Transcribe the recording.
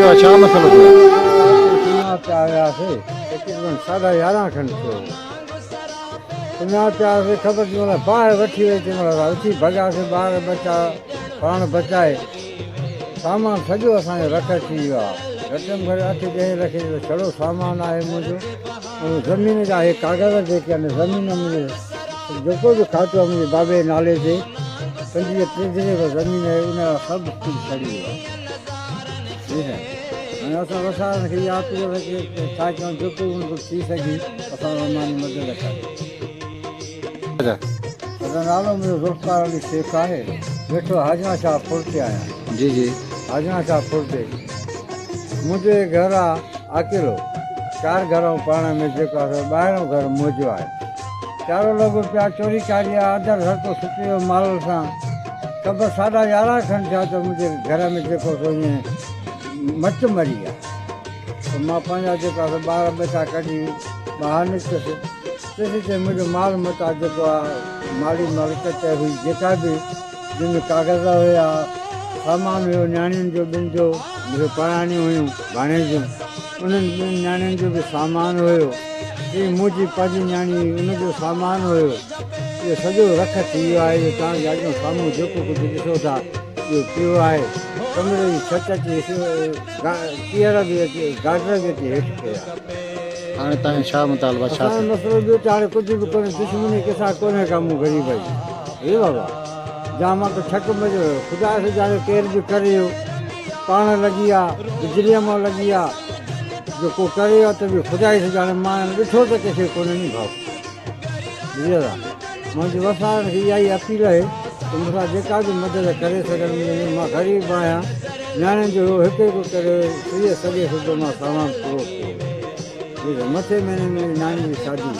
थियो आहे? छा मसइलो थियो आहे? सुञाण पिया वियासीं तक़रीबन 11:30 खनि थियो। सुञाण पिया हुआसीं, ख़बर थी महिल ॿाहिरि वठी वई तंहिं महिल उथी भॻियासीं, ॿार बचा पाण बचाए। सामान सॼो असांजो रख थी वियो आहे। घटि में घटि 8-10 लख जो छड़ो सामान आहे मुंहिंजो। ऐं ज़मीन जा इहे कागज़ जेके आहिनि, ज़मीन मुंहिंजे जेको बि खातो आहे मुंहिंजे बाबे जे नाले ते 25-30 ज़मीन आहे, उन जो सभु कुझु सड़ी वियो आहे। हाणे असां वसाइण खे इहा अपील की छा कयूं, जेको बि थी सघी असां मानी मदद कयूं। असां नालो मुंहिंजो ज़ुल्फ़ार अली शेख आहे, वेठो हाजमा शाह पुल ते आहियां। जी जी। हाजमा शाह पुल ते मुंहिंजे घर आहे अकेलो, 4 घर ऐं पाण में जेको आहे ॿाहिरों घर मुंहिंजो आहे। चारो लोग पिया चोरी कारी आहे, अदर हथो सुठी वियो माल सां। ख़बर 11:30 खनि थिया त मुंहिंजे घर में जेको ईअं मच मरी आहे। त मां पंहिंजा जेका ॿार बचा कढी ॿाहिरि निकितसि। ते मुंहिंजो माल मता जेको आहे माली मालिकत हुई, जेका बि जंहिंमें कागज़ हुया, सामान हुयो, नियाणियुनि जो ॿिनि जो मुंहिंजो पढ़ाइणियूं हुयूं भाणे जूं, उन्हनि ॿिनि नियाणियुनि जो बि सामान हुयो। मुंहिंजी पंहिंजी नियाणी हुई, उनजो सामान हुयो। इहो सॼो रख थी वियो आहे। इहो तव्हांजे अॻियां साम्हूं जेको कुझु ॾिसो था इहो पियो आहे। कमरे जी छत अची कीअर बि अची, गाडर बि अची हेठि पिया। हाणे तव्हांजो छा मुतालबा, छा असांजो मसइलो ॿियो त हाणे कुझु बि कोन्हे, दुश्मनी कंहिंसां कोन्हे का मूं ग़रीब जी। हे बाबा जाम मां त छक मज़ो ख़ुदा से ॼाणे केर बि करे पाण लॻी आहे, बिजलीअ मां लॻी आहे, जेको करे आहे त बि ख़ुदा से ॼाणे। मां ॾिठो त कंहिंखे कोन्हे नी भाउ, बुझियला। मुंहिंजी वसाइण खे इहा ई अपील आहे त मूंसां जेका बि मदद करे सघनि। मां ग़रीब आहियां, नियाणियुनि जो हिकु हिकु करे सीअ सॼे सुठो मां सामान पूरो कयो। मथे महीने में नियाणी जी शादी